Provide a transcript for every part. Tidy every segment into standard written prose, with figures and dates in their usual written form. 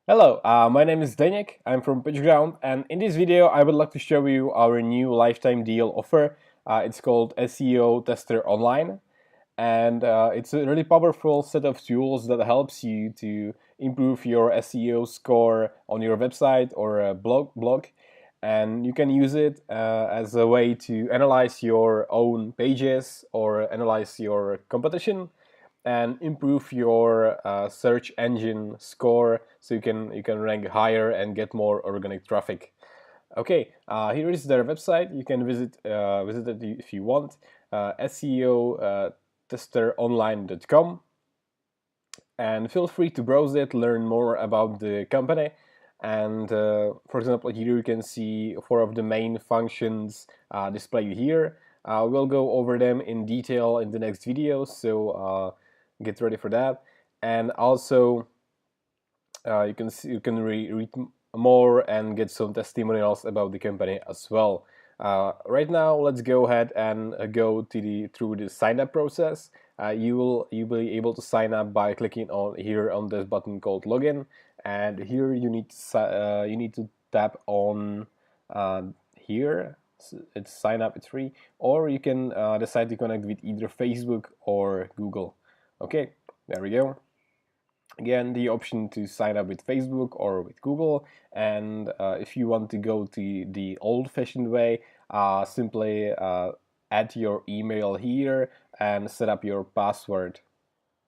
Hello, my name is Denik. I'm from PitchGround, and in this video I would like to show you our new lifetime deal offer. It's called SEO Tester Online, and it's a really powerful set of tools that helps you to improve your SEO score on your website or a blog. And you can use it as a way to analyze your own pages or analyze your competition and improve your search engine score so you can rank higher and get more organic traffic. Okay, here is their website. You can visit it if you want. SEOTesteronline.com, and feel free to browse it, learn more about the company. And for example, here you can see four of the main functions displayed here. We'll go over them in detail in the next video, so get ready for that. And also you can read more and get some testimonials about the company as well. Right now, let's go ahead and go through the sign up process. You'll be able to sign up by clicking on here on this button called login, and here you need to tap on here. It's sign up, it's free, or you can decide to connect with either Facebook or Google. Okay, there we go. Again, the option to sign up with Facebook or with Google, and if you want to go to the old-fashioned way, simply add your email here and set up your password.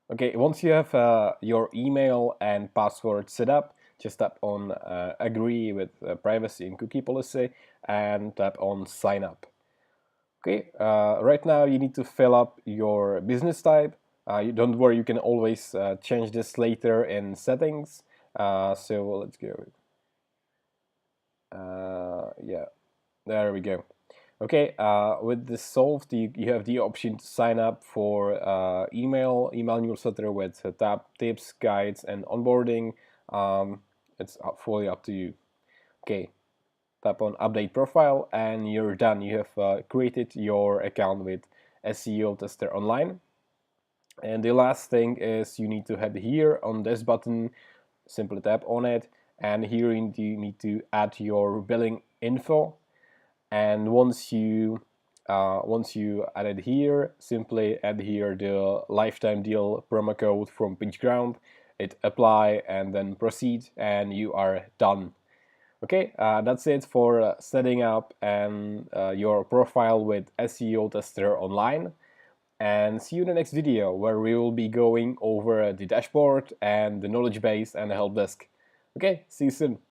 Okay, once you have your email and password set up, just tap on agree with privacy and cookie policy and tap on sign up. Okay, right now you need to fill up your business type. You don't worry, you can always change this later in settings. So let's go. Yeah, there we go. Okay, with this solved, you have the option to sign up for email newsletter with tab tips, guides, and onboarding. It's fully up to you. Okay, tap on update profile, and you're done. You have created your account with SEO Tester Online. And the last thing is you need to head here on this button, simply tap on it, and here you need to add your billing info. And once you add it here, simply add here the lifetime deal promo code from PitchGround, hit apply, and then proceed, and you are done. Okay, that's it for setting up and your profile with SEO Tester Online. And see you in the next video, where we will be going over the dashboard and the knowledge base and the help desk. Okay, see you soon.